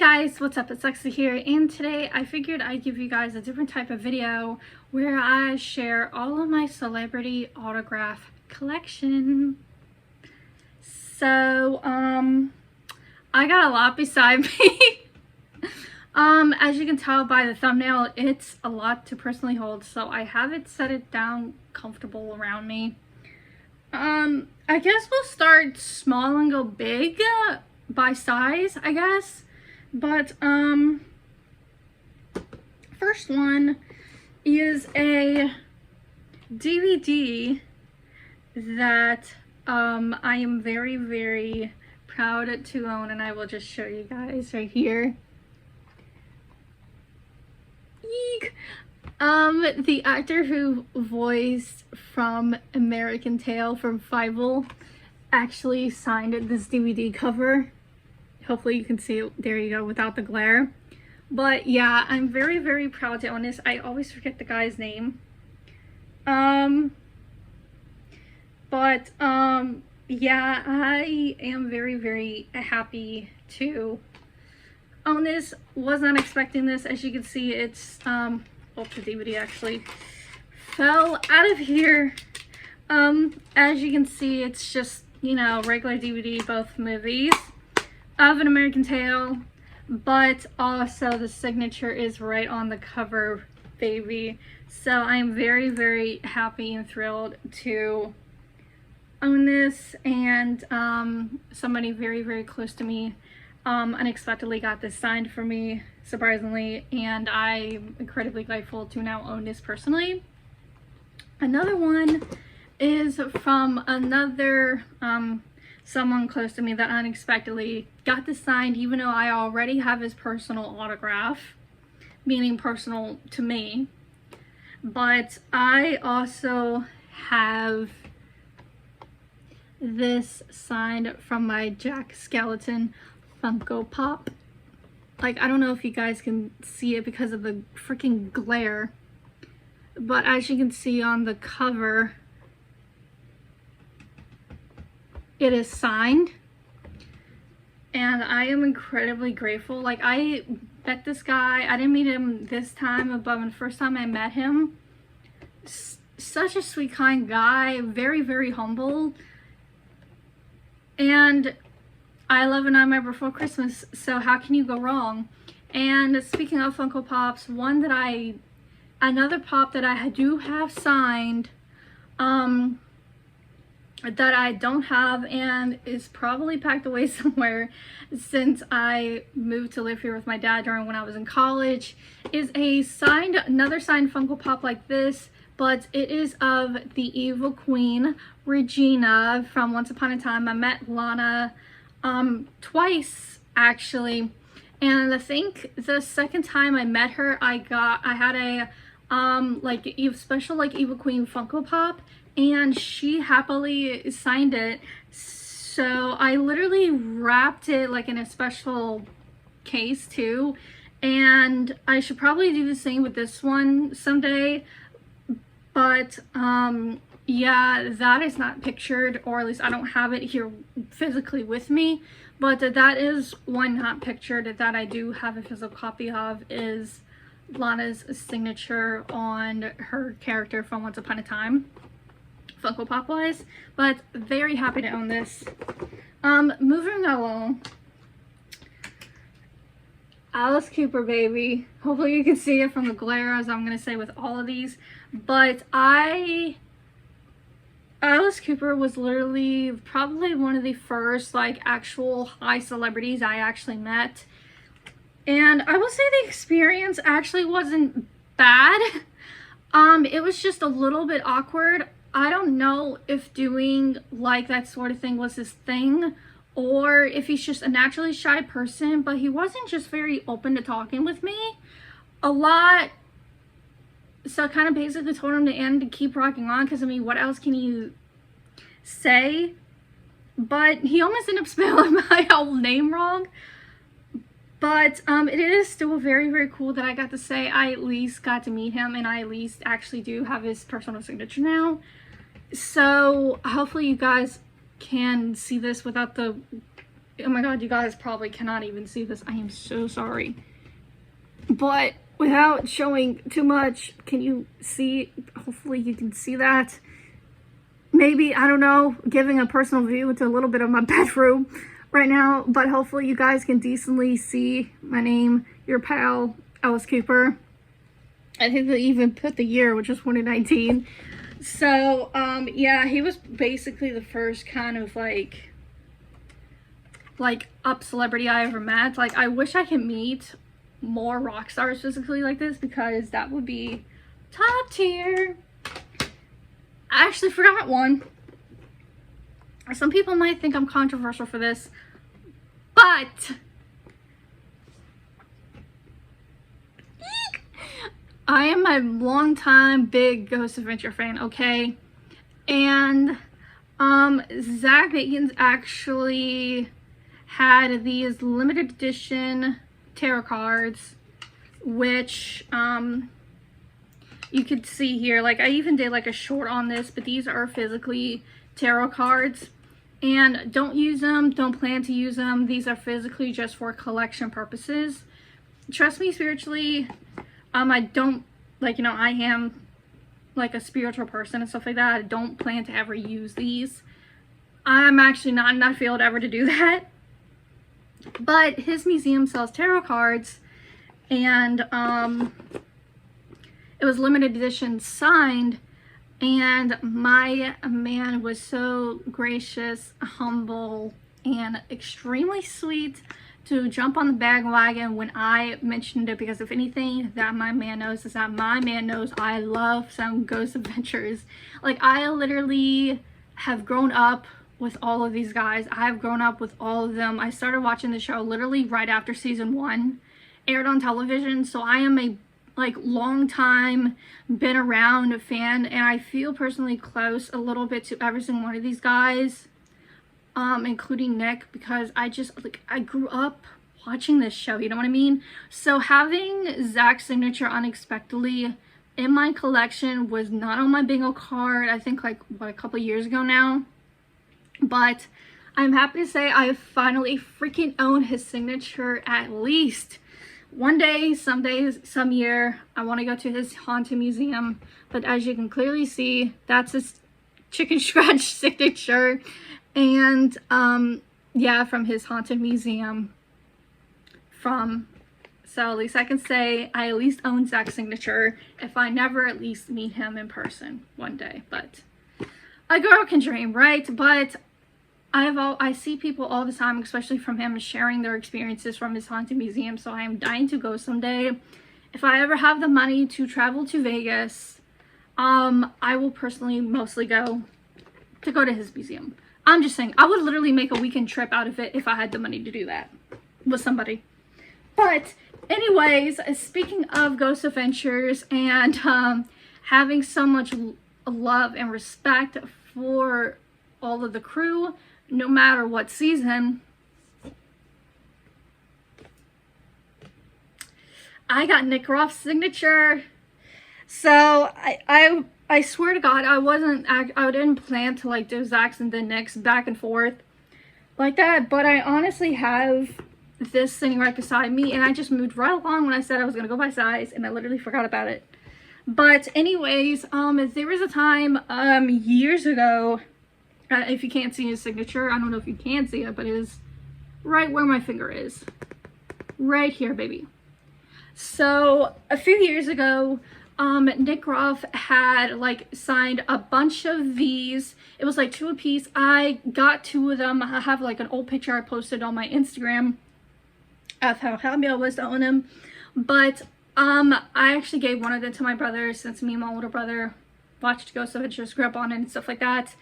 guys, what's up? It's Alexcia here, and today I figured I'd give you guys a different type of video where I share all of my celebrity autograph collection. So, I got a lot beside me. As you can tell by the thumbnail, it's a lot to personally hold, so I have it set it down comfortable around me. I guess we'll start small and go big by size, I guess. But first one is a DVD that I am very, very proud to own, and I will just show you guys right here. Eek! The actor who voiced from American Tail from Fievel actually signed this DVD cover. Hopefully you can see it, there you go, without the glare. But yeah, I'm very, very proud to own this. I always forget the guy's name. Yeah, I am very, very happy to own this. Was not expecting this. As you can see, it's the DVD actually fell out of here. As you can see, it's just, you know, regular DVD, both movies of An American Tail, but also the signature is right on the cover, baby. So I'm very, very happy and thrilled to own this, and somebody very, very close to me unexpectedly got this signed for me, surprisingly, and I'm incredibly grateful to now own this personally. Another one is from another someone close to me that unexpectedly got this signed, even though I already have his personal autograph, meaning personal to me. But I also have this signed from my Jack Skeleton Funko Pop. Like, I don't know if you guys can see it because of the freaking glare, but as you can see on the cover, it is signed, and I am incredibly grateful. Like, I met this guy, I didn't meet him this time, but the first time I met him, such a sweet, kind guy, very, very humble, and I love A Nightmare Before Christmas, so how can you go wrong? And speaking of Funko Pops, another pop that I do have signed, that I don't have and is probably packed away somewhere since I moved to live here with my dad during when I was in college, is another signed Funko Pop like this, but it is of the evil queen Regina from Once Upon a Time. I met Lana twice actually, and I think the second time I met her I had a special evil queen Funko Pop, and she happily signed it. So I literally wrapped it like in a special case too, and I should probably do the same with this one someday. But yeah, that is not pictured, or at least I don't have it here physically with me, but that is one not pictured that I do have a physical copy of, is Lana's signature on her character from Once Upon a Time, Funko Pop wise. But very happy to own this. Moving along, Alice Cooper, baby. Hopefully you can see it from the glare, as I'm gonna say with all of these, but Alice Cooper was literally probably one of the first actual high celebrities I actually met, and I will say the experience actually wasn't bad. It was just a little bit awkward. I don't know if doing that sort of thing was his thing, or if he's just a naturally shy person, but he wasn't just very open to talking with me a lot. So I kind of basically told him to end to keep rocking on, because I mean, what else can you say? But he almost ended up spelling my whole name wrong. But it is still very, very cool that I got to say I at least got to meet him, and I at least actually do have his personal signature now. So hopefully you guys can see this without the Oh my god, you guys probably cannot even see this. I am so sorry. But without showing too much, can you see? Hopefully you can see that. Maybe, I don't know, giving a personal view into a little bit of my bedroom right now, but hopefully you guys can decently see my name, your pal, Alice Cooper. I think they even put the year, which is 2019. So, yeah, he was basically the first kind of like up celebrity I ever met. Like, I wish I could meet more rock stars physically like this, because that would be top tier. I actually forgot one. Some people might think I'm controversial for this, but I am a longtime big Ghost Adventure fan, okay? And Zach Bagans actually had these limited edition tarot cards, which you could see here. Like, I even did like a short on this, but these are physically tarot cards, and don't use them, don't plan to use them. These are physically just for collection purposes. Trust me, spiritually, I don't, like, you know, I am like a spiritual person and stuff like that. I don't plan to ever use these. I'm actually not in that field ever to do that. But his museum sells tarot cards, and it was limited edition signed, and my man was so gracious, humble, and extremely sweet to jump on the bandwagon when I mentioned it, because if anything that my man knows is that my man knows I love some Ghost Adventures. Like, I literally have grown up with all of these guys. I've grown up with all of them. I started watching the show literally right after season 1 aired on television, so I am a long time been around fan, and I feel personally close a little bit to every single one of these guys, including Nick, because I grew up watching this show, you know what I mean? So having Zach's signature unexpectedly in my collection was not on my bingo card, I think like a couple years ago now, but I'm happy to say I finally freaking own his signature. At least one day, someday, some year, I want to go to his haunted museum. But as you can clearly see, that's his chicken scratch signature. And yeah, from his haunted museum. So at least I can say I at least own Zach's signature, if I never at least meet him in person one day. But a girl can dream, right? But I see people all the time, especially from him, sharing their experiences from his haunted museum. So I am dying to go someday. If I ever have the money to travel to Vegas, I will personally mostly go to his museum. I'm just saying, I would literally make a weekend trip out of it if I had the money to do that with somebody. But anyways, speaking of Ghost Adventures and having so much love and respect for all of the crew, no matter what season, I got Nick Groff's signature. So I swear to God, I didn't plan to like do Zach's and then Nick's back and forth like that, but I honestly have this sitting right beside me, and I just moved right along when I said I was gonna go by size, and I literally forgot about it. But anyways, there was a time years ago, if you can't see his signature, I don't know if you can see it, but it is right where my finger is. Right here, baby. So a few years ago, Nick Groff had like signed a bunch of these. It was like 2 apiece. I got 2 of them. I have like an old picture I posted on my Instagram of how happy I was to own them. But I actually gave one of them to my brother, since me and my older brother watched Ghost Adventures, grew up on it and stuff like that.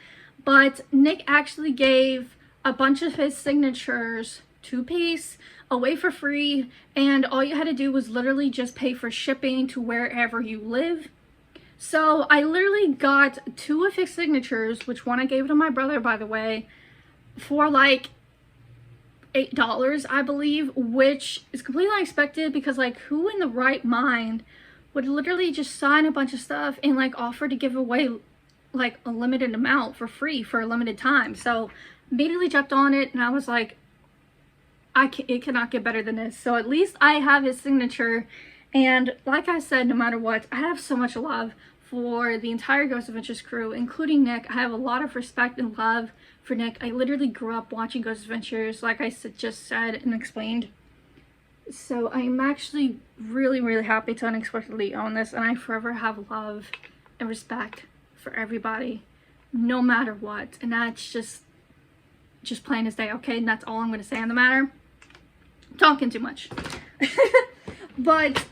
But Nick actually gave a bunch of his signatures, 2-piece, away for free, and all you had to do was literally just pay for shipping to wherever you live. So I literally got 2 of his signatures, which one I gave to my brother, by the way, for like $8, I believe, which is completely unexpected, because like, who in the right mind would literally just sign a bunch of stuff and like offer to give away like a limited amount for free for a limited time? So immediately jumped on it, and I was like, it cannot get better than this. So at least I have his signature. And like I said, no matter what, I have so much love for the entire Ghost Adventures crew, including Nick. I have a lot of respect and love for Nick. I literally grew up watching Ghost Adventures, like I just said and explained. So I'm actually really, really happy to unexpectedly own this, and I forever have love and respect for everybody, no matter what. And that's just plain as day, okay? And that's all I'm going to say on the matter. I'm talking too much. But,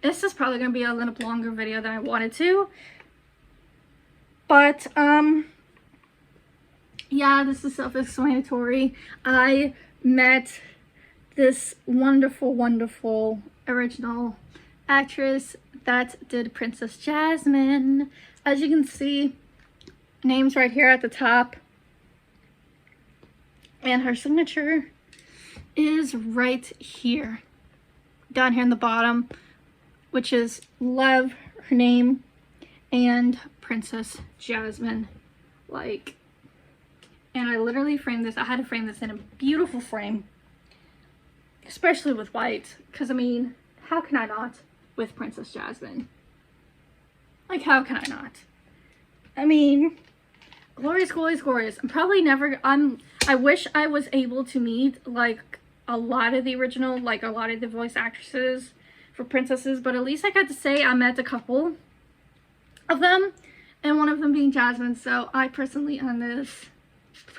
this is probably going to be a little longer video than I wanted to. But, yeah, this is self-explanatory. I met this wonderful, wonderful original actress that did Princess Jasmine. As you can see, name's right here at the top. And her signature is right here, down here in the bottom, which is love, her name, and Princess Jasmine. Like, and I literally framed this. I had to frame this in a beautiful frame, especially with white, because I mean, how can I not with Princess Jasmine? Like, how can I not? I mean, glorious, glorious, glorious. I'm probably never, I wish I was able to meet like a lot of the original, like a lot of the voice actresses for princesses, but at least I got to say I met a couple of them, and one of them being Jasmine. So I personally own this,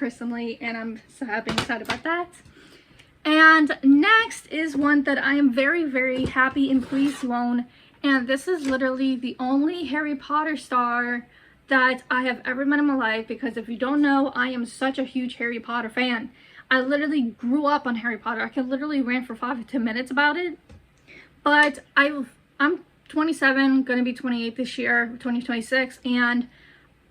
and I'm so happy and excited about that. And next is one that I am very, very happy and pleased to own, and this is literally the only Harry Potter star that I have ever met in my life, because if you don't know, I am such a huge Harry Potter fan. I literally grew up on Harry Potter. I could literally rant for 5 to 10 minutes about it. But I'm 27, gonna be 28 this year, 2026, and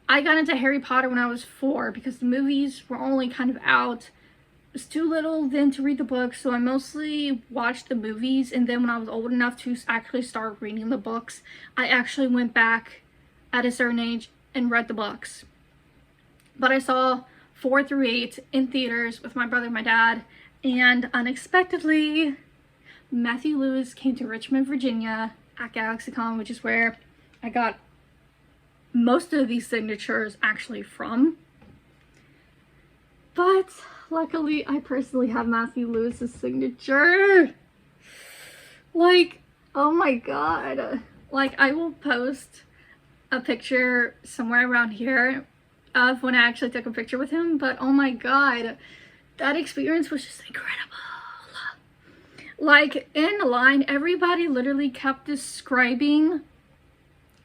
I got into Harry Potter when I was 4 because the movies were only kind of out. It was too little then to read the books, so I mostly watched the movies, and then when I was old enough to actually start reading the books, I actually went back at a certain age and read the books. But I saw 4 through 8 in theaters with my brother and my dad, and unexpectedly Matthew Lewis came to Richmond, Virginia at GalaxyCon, which is where I got most of these signatures actually from. But luckily I personally have Matthew Lewis's signature. Like, oh my god. Like, I will post a picture somewhere around here of when I actually took a picture with him, but oh my god, that experience was just incredible. Like, in the line, everybody literally kept describing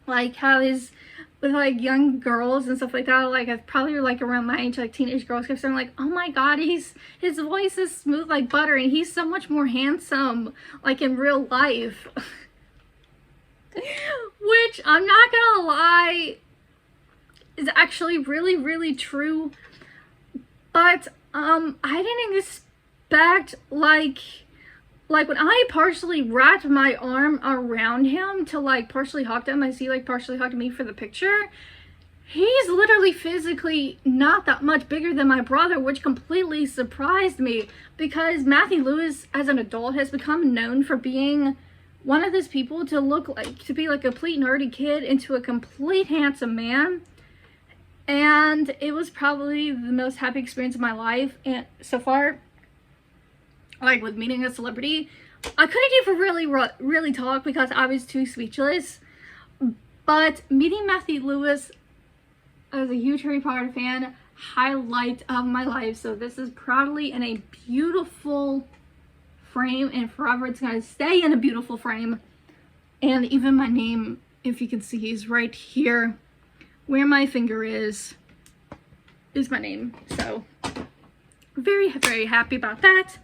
like how his, with like young girls and stuff like that, like probably like around my age, like teenage girls kept saying like, oh my god, his voice is smooth like butter, and he's so much more handsome like in real life. Which, I'm not gonna lie, is actually really, really true. But I didn't expect like when I partially wrapped my arm around him to like partially hug him, as he like partially hugged me for the picture, he's literally physically not that much bigger than my brother, which completely surprised me, because Matthew Lewis as an adult has become known for being one of those people to look like, to be like a complete nerdy kid into a complete handsome man. And it was probably the most happy experience of my life, and so far, like with meeting a celebrity. I couldn't even really talk because I was too speechless, but meeting Matthew Lewis as a huge Harry Potter fan, highlight of my life. So this is proudly in a beautiful frame, and forever it's gonna stay in a beautiful frame. And even my name, if you can see, is right here where my finger is my name. So very, very happy about that.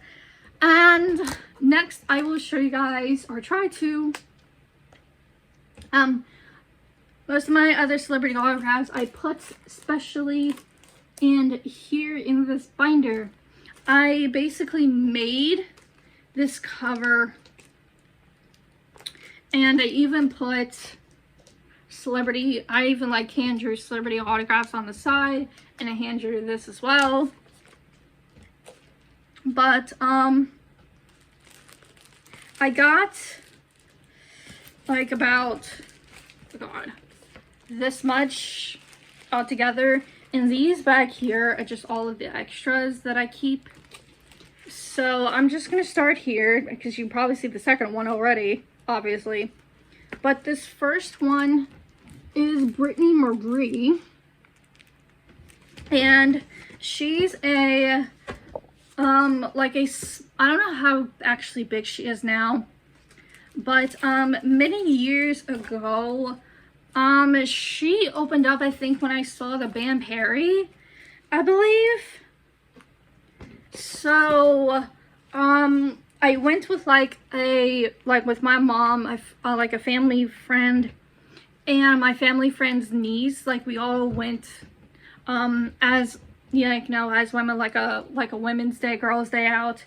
And next I will show you guys, or try to, most of my other celebrity autographs I put specially in here in this binder. I basically made this cover, and I even put celebrity, I even like hand drew celebrity autographs on the side, and I hand drew this as well. But I got like about, oh God, this much all together, and these back here are just all of the extras that I keep. So I'm just gonna start here because you can probably see the second one already, obviously. But this first one is Brittany Marie, and she's a like a, I don't know how actually big she is now, but many years ago, she opened up, I think, when I saw the band Perry, I believe. So I went with with my mom, like a family friend, and my family friend's niece. Like, we all went as, you know, as women, like a women's day, girls' day out,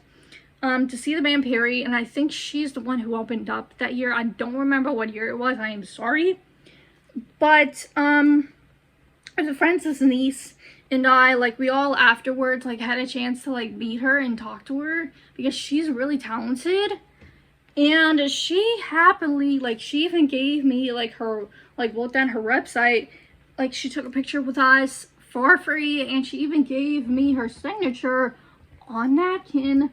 to see the band Perry. And I think she's the one who opened up that year. I don't remember what year it was. I am sorry. But as a friend's niece and I, like, we all afterwards, like, had a chance to, like, meet her and talk to her because she's really talented. And she happily, like, she even gave me, like, her, like, looked on her website, like, she took a picture with us for free, and she even gave me her signature on napkin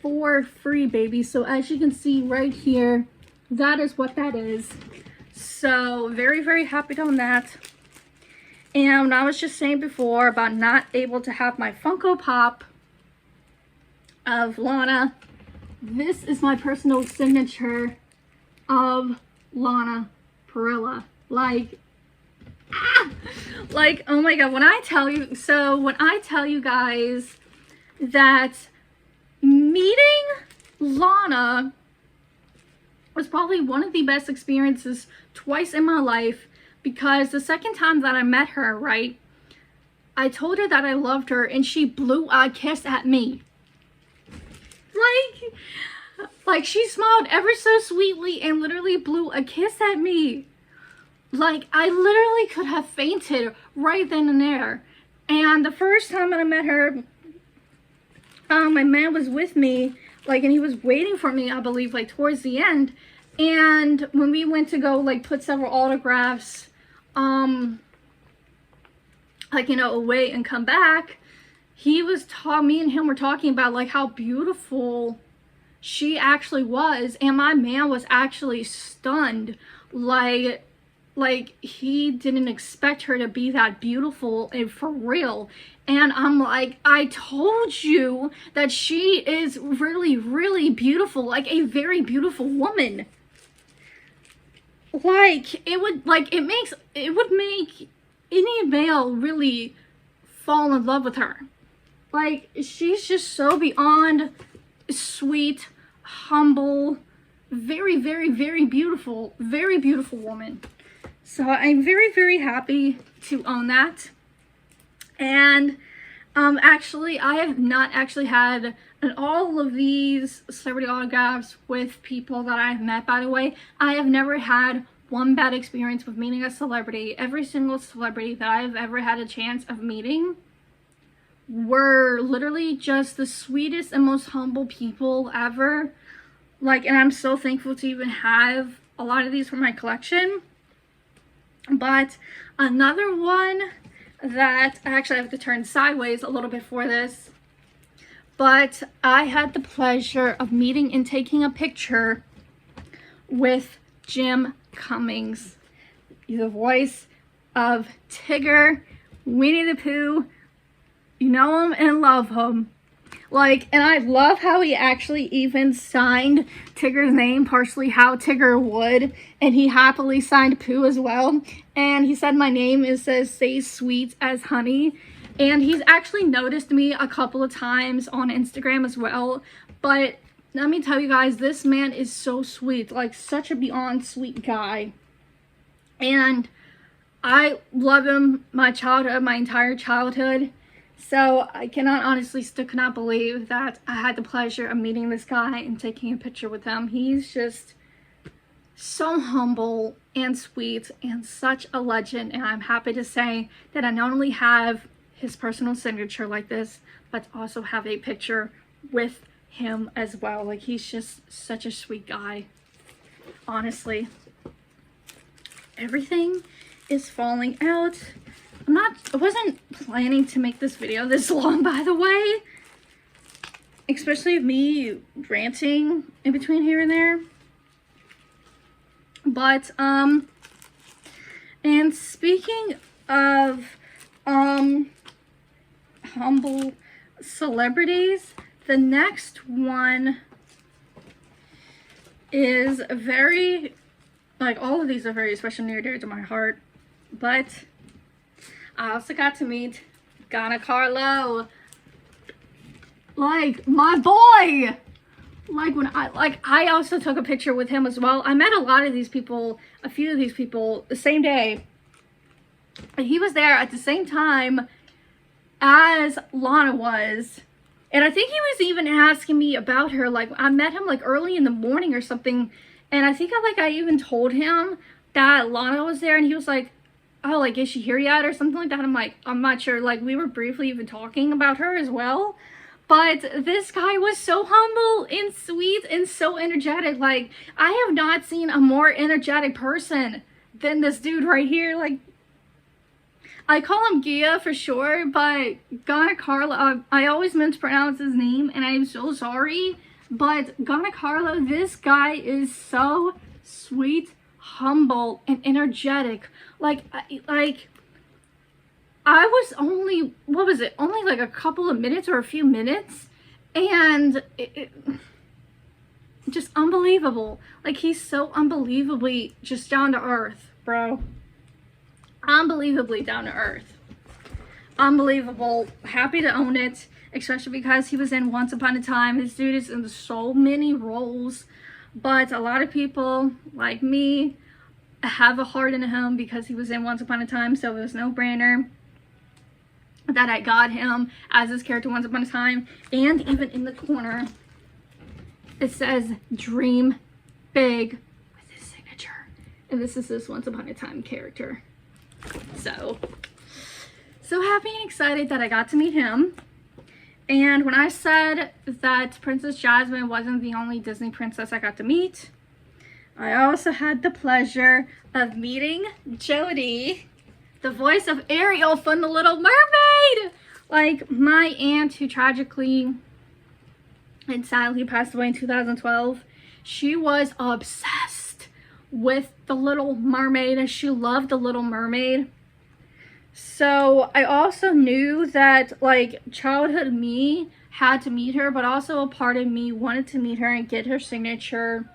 for free, baby. So as you can see right here, that is what that is. So very, very happy on that. And I was just saying before about not able to have my Funko Pop of Lana. This is my personal signature of Lana Parrilla. Like, like, oh my God, when I tell you guys that meeting Lana was probably one of the best experiences twice in my life, because the second time that I met her, right, I told her that I loved her and she blew a kiss at me. Like she smiled ever so sweetly and literally blew a kiss at me. Like, I literally could have fainted right then and there. And the first time that I met her, my man was with me, like, and he was waiting for me, I believe, like, towards the end. And when we went to go, like, put several autographs, like, you know, away and come back, me and him were talking about, like, how beautiful she actually was. And my man was actually stunned. Like, he didn't expect her to be that beautiful and for real. And I'm like, I told you that she is really, really beautiful. Like, a very beautiful woman. Like, it would make any male really fall in love with her. Like, she's just so beyond sweet, humble, very, very, very beautiful woman. So I'm very, very happy to own that. And actually, I have not actually had all of these celebrity autographs with people that I've met, by the way. I have never had one bad experience with meeting a celebrity. Every single celebrity that I've ever had a chance of meeting were literally just the sweetest and most humble people ever. Like, and I'm so thankful to even have a lot of these for my collection. But another one that I actually have to turn sideways a little bit for this, but I had the pleasure of meeting and taking a picture with Jim Cummings, the voice of Tigger, Winnie the Pooh. You know him and love him. Like, and I love how he actually even signed Tigger's name, partially how Tigger would, and he happily signed Pooh as well. And he said my name says sweet as honey. And he's actually noticed me a couple of times on Instagram as well. But let me tell you guys, this man is so sweet, like such a beyond sweet guy. And I love him my entire childhood. So I still cannot believe that I had the pleasure of meeting this guy and taking a picture with him. He's just so humble and sweet and such a legend. And I'm happy to say that I not only have his personal signature like this, but also have a picture with him as well. Like, he's just such a sweet guy, honestly. Everything is falling out. I wasn't planning to make this video this long, by the way, especially of me ranting in between here and there. But and speaking of humble celebrities, the next one is very, like, all of these are very special, near dear to my heart. But I also got to meet Carlo, like, my boy. Like, when I also took a picture with him as well. I met a lot of these people, a few of these people, the same day. And he was there at the same time as Lana was. And I think he was even asking me about her. Like, I met him, like, early in the morning or something. And I think I even told him that Lana was there. And he was like, oh, like, is she here yet? Or something like that. I'm like, I'm not sure. Like, we were briefly even talking about her as well. But this guy was so humble and sweet and so energetic. Like, I have not seen a more energetic person than this dude right here. Like, I call him Gia for sure, but Carlo, I always mispronounce his name, and I'm so sorry. But Carlo, this guy is so sweet, humble, and energetic. Like, I was only, what was it? Only like a couple of minutes or a few minutes. And just unbelievable. Like, he's so unbelievably just down to earth, bro. Unbelievably down to earth. Unbelievable. Happy to own it. Especially because he was in Once Upon a Time. This dude is in so many roles. But a lot of people, like me, have a heart in him because he was in Once Upon a Time. So it was no brainer that I got him as his character Once Upon a Time. And even in the corner, it says Dream Big with his signature. And this is his Once Upon a Time character. So happy and excited that I got to meet him. And when I said that Princess Jasmine wasn't the only Disney princess I got to meet, I also had the pleasure of meeting Jodie, the voice of Ariel from The Little Mermaid. Like, my aunt, who tragically and sadly passed away in 2012, she was obsessed with The Little Mermaid, and she loved The Little Mermaid. So I also knew that, like, childhood me had to meet her, but also a part of me wanted to meet her and get her signature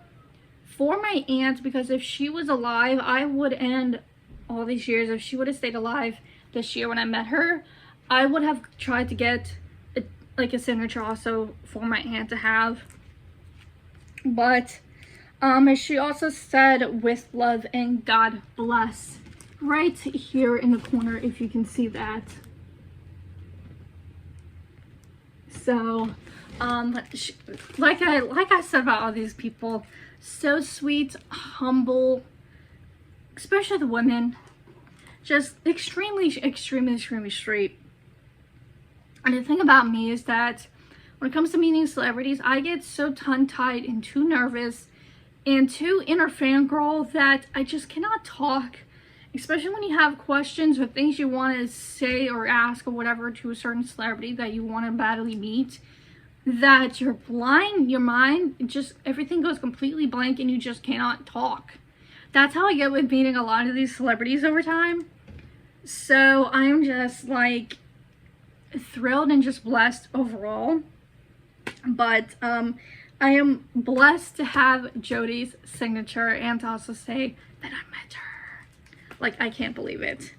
for my aunt, because if she was alive, I would end all these years, if she would have stayed alive this year when I met her, I would have tried to get a signature also for my aunt to have. But as she also said, with love and God bless, right here in the corner, if you can see that. So like I said about all these people, so sweet, humble, especially the women, just extremely straight. And the thing about me is that when it comes to meeting celebrities, I get so tongue-tied and too nervous and too inner fangirl that I just cannot talk, especially when you have questions or things you want to say or ask or whatever to a certain celebrity that you want to badly meet, that you're blind, your mind, just everything goes completely blank and you just cannot talk. That's how I get with meeting a lot of these celebrities over time. So I'm just like thrilled and just blessed overall. But I am blessed to have Jodie's signature and to also say that I met her. Like, I can't believe it.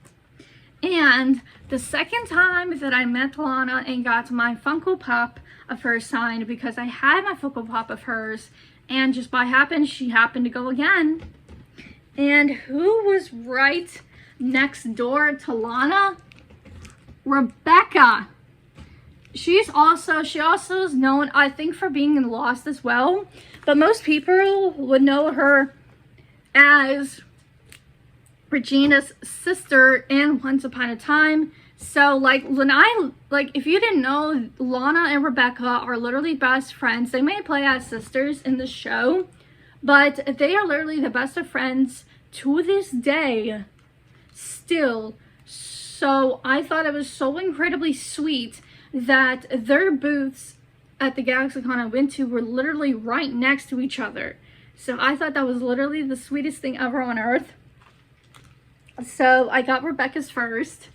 And the second time that I met Lana and got my Funko Pop of hers signed, because I had my Funko Pop of hers, and just by happen, she happened to go again. And who was right next door to Lana? Rebecca. She also is known, I think, for being in Lost as well. But most people would know her as Regina's sister in Once Upon a Time. So like when if you didn't know, Lana and Rebecca are literally best friends. They may play as sisters in the show, but they are literally the best of friends to this day still. So I thought it was so incredibly sweet that their booths at the GalaxyCon I went to were literally right next to each other. So I thought that was literally the sweetest thing ever on earth. So I got Rebecca's first,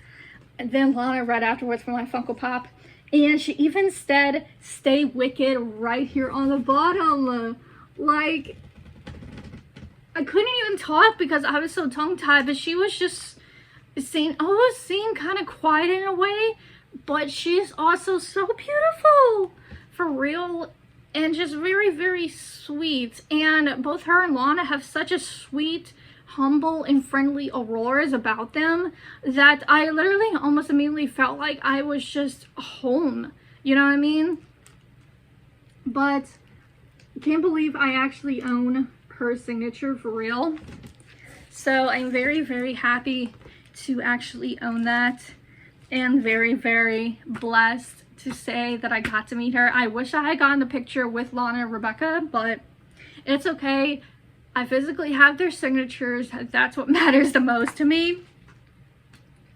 and then Lana right afterwards for my Funko Pop. And she even said, "Stay wicked," right here on the bottom. Like, I couldn't even talk because I was so tongue-tied, but she was just saying, kind of quiet in a way, but she's also so beautiful, for real, and just very, very sweet. And both her and Lana have such a sweet, humble and friendly auroras about them that I literally almost immediately felt like I was just home, you know what I mean? But I can't believe I actually own her signature for real. So I'm very, very happy to actually own that, and very, very blessed to say that I got to meet her. I wish I had gotten a picture with Lana and Rebecca, but it's okay. I physically have their signatures. That's what matters the most to me.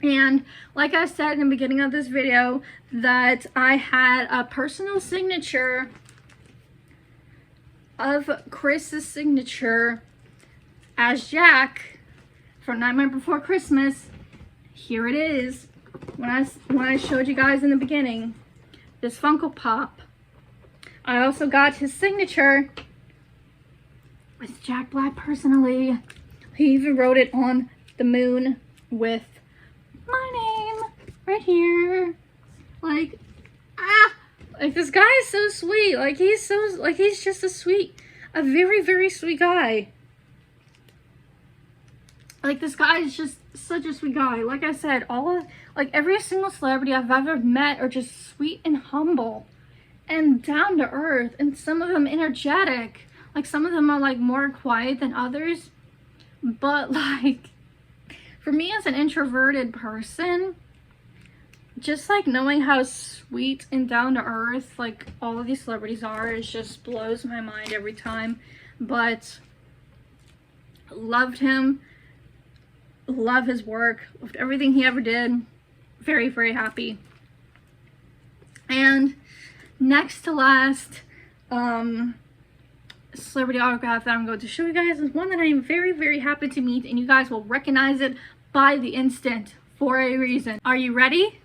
And like I said in the beginning of this video, that I had a personal signature of Chris's signature as Jack from Nightmare Before Christmas. Here it is. When I showed you guys in the beginning, this Funko Pop. I also got his signature with Jack Black personally. He even wrote it on the moon with my name right here. Like, like this guy is so sweet. Like he's just a very, very sweet guy. Like this guy is just such a sweet guy. Like I said, every single celebrity I've ever met are just sweet and humble and down to earth, and some of them energetic. Like some of them are like more quiet than others, but like for me as an introverted person, just like knowing how sweet and down to earth like all of these celebrities are, it just blows my mind every time. But loved him, love his work, loved everything he ever did. Very, very happy. And next to last, celebrity autograph that I'm going to show you guys is one that I am very, very happy to meet, and you guys will recognize it by the instant for a reason. Are you ready?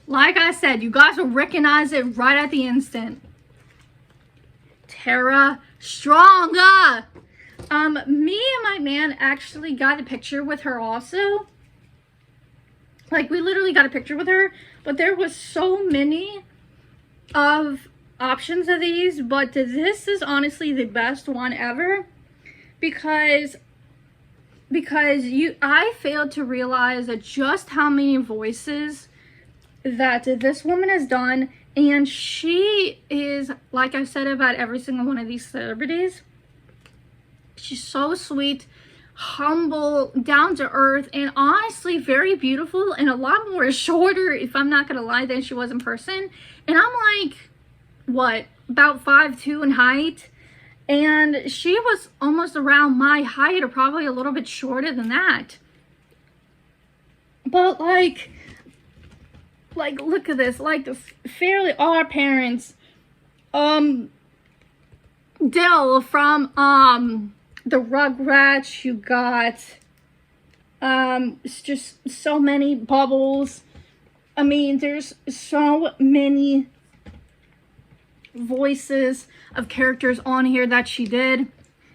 Like I said, you guys will recognize it right at the instant. Tara Strong. Me and my man actually got a picture with her also. Like we literally got a picture with her, but there was so many of options of these, but this is honestly the best one ever because I failed to realize that just how many voices that this woman has done, and she is, like I said about every single one of these celebrities, she's so sweet, humble, down to earth, and honestly very beautiful, and a lot more shorter, if I'm not gonna lie, than she was in person. And I'm like, what, about 5'2" in height, and she was almost around my height, or probably a little bit shorter than that. But like look at this, like Fairly Odd Parents, Dill from the Rugrats, you got it's just so many Bubbles. I mean, there's so many voices of characters on here that she did,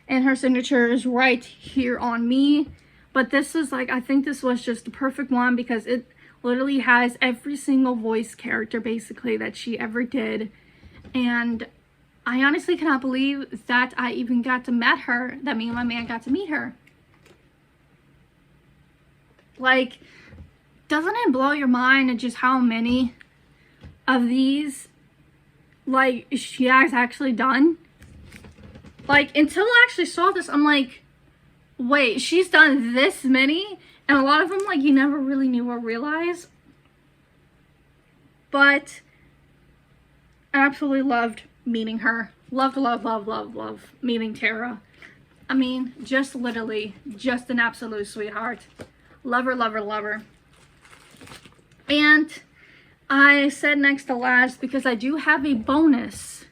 and her signature is right here on me. But this is like, I think this was just the perfect one because it literally has every single voice character basically that she ever did. And I honestly cannot believe that I even got to meet her, that me and my man got to meet her. Like, doesn't it blow your mind at just how many of these, like, she has actually done? Like, until I actually saw this, I'm like, wait, she's done this many? And a lot of them, like, you never really knew or realized. But I absolutely loved meeting her. Loved meeting Tara. I mean, just literally, just an absolute sweetheart. Love her. And I said next to last because I do have a bonus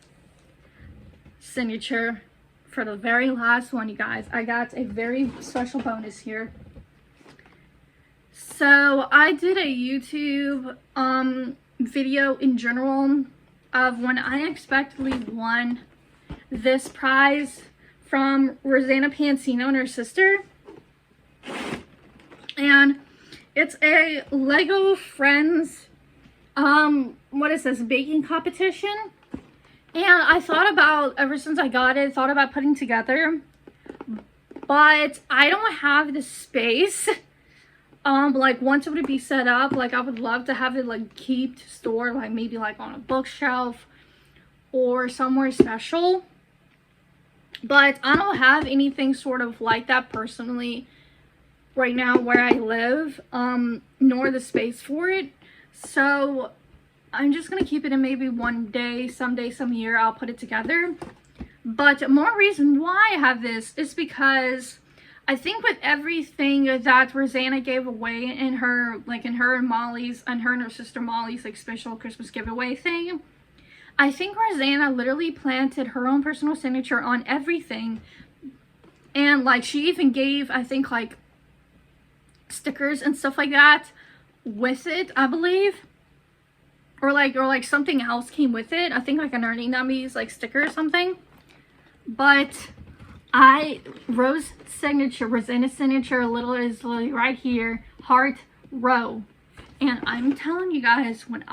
signature for the very last one, you guys. I got a very special bonus here. So I did a YouTube video in general of when I unexpectedly won this prize from Rosanna Pansino and her sister. And it's a Lego Friends, what is this, baking competition? And I thought about, ever since I got it, thought about putting together, but I don't have the space. Like, once it would be set up, like, I would love to have it, like, kept, stored, like, maybe, like, on a bookshelf or somewhere special. But I don't have anything sort of like that personally right now where I live, nor the space for it. So I'm just going to keep it, and maybe one day, some year, I'll put it together. But more reason why I have this is because I think with everything that Rosanna gave away in her, like in her and Molly's, and her and her sister Molly's, like, special Christmas giveaway thing, I think Rosanna literally planted her own personal signature on everything. And, like, she even gave, I think, like, stickers and stuff like that with it, I believe. Or like something else came with it. I think, like, an Ernie Nummies, like, sticker or something. But Rosanna's signature, is literally right here, heart row. And I'm telling you guys, when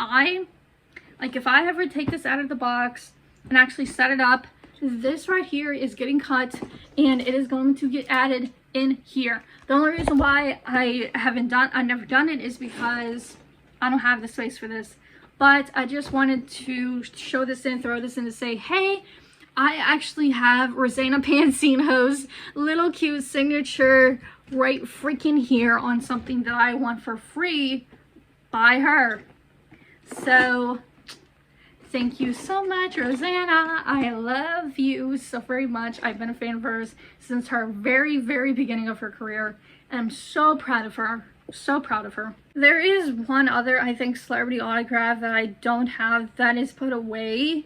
if I ever take this out of the box and actually set it up, this right here is getting cut and it is going to get added in here. The only reason why I've never done it is because I don't have the space for this. But I just wanted to show this in, throw this in to say, hey, I actually have Rosanna Pansino's little cute signature right freaking here on something that I want for free by her. So thank you so much, Rosanna. I love you so very much. I've been a fan of hers since her very, very beginning of her career. And I'm so proud of her. So proud of her. There is one other, I think, celebrity autograph that I don't have that is put away,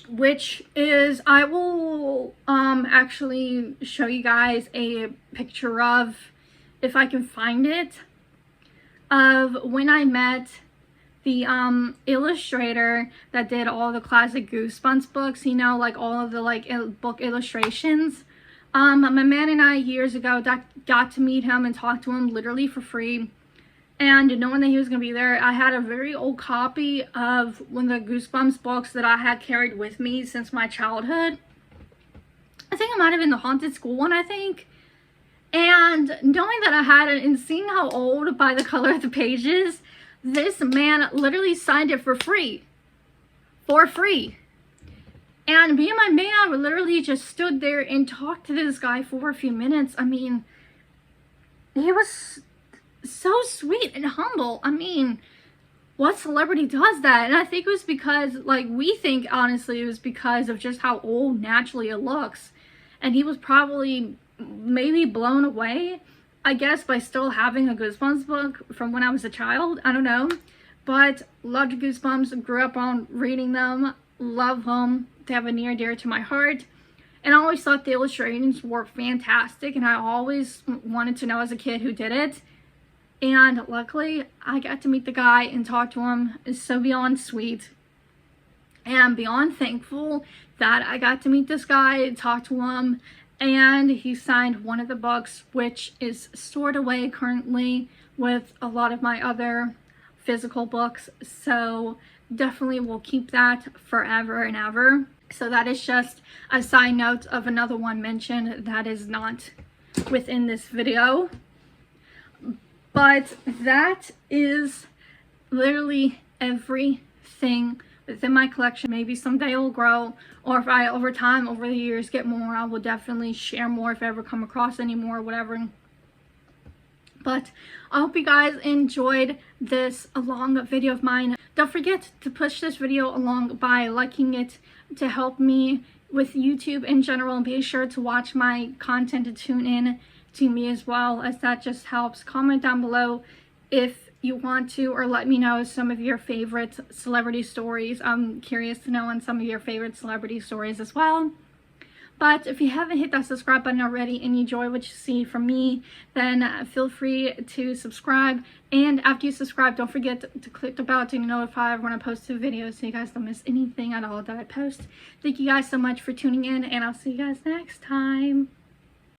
which is, I will actually show you guys a picture of, if I can find it, of when I met the illustrator that did all the classic Goosebumps books, you know, like all of the book illustrations. My man and I years ago got to meet him and talk to him literally for free. And knowing that he was going to be there, I had a very old copy of one of the Goosebumps books that I had carried with me since my childhood. I think it might have been the Haunted School one, I think. And knowing that I had it and seeing how old by the color of the pages, this man literally signed it for free. For free. And me and my man literally just stood there and talked to this guy for a few minutes. I mean, he was so sweet and humble. I mean, what celebrity does that? And I think it was because, like, we think, honestly, it was because of just how old naturally it looks. And he was probably maybe blown away, I guess, by still having a Goosebumps book from when I was a child. I don't know. But loved Goosebumps, grew up on reading them, love them. They have a near and dear to my heart. And I always thought the illustrations were fantastic, and I always wanted to know as a kid who did it. And luckily, I got to meet the guy and talk to him. It's so beyond sweet. And I'm beyond thankful that I got to meet this guy and talk to him. And he signed one of the books, which is stored away currently with a lot of my other physical books. So definitely will keep that forever and ever. So that is just a side note of another one mentioned that is not within this video. But that is literally everything within my collection. Maybe someday it'll grow, or if I over time, over the years, get more, I will definitely share more if I ever come across any more, whatever. But I hope you guys enjoyed this long video of mine. Don't forget to push this video along by liking it to help me with YouTube in general, and be sure to watch my content to tune in to me as well, as that just helps. Comment down below if you want to, or let me know some of your favorite celebrity stories. I'm curious to know on some of your favorite celebrity stories as well. But if you haven't hit that subscribe button already and you enjoy what you see from me, then feel free to subscribe. And after you subscribe, don't forget to click the bell to be notified when I post a video, so you guys don't miss anything at all that I post. Thank you guys so much for tuning in, and I'll see you guys next time.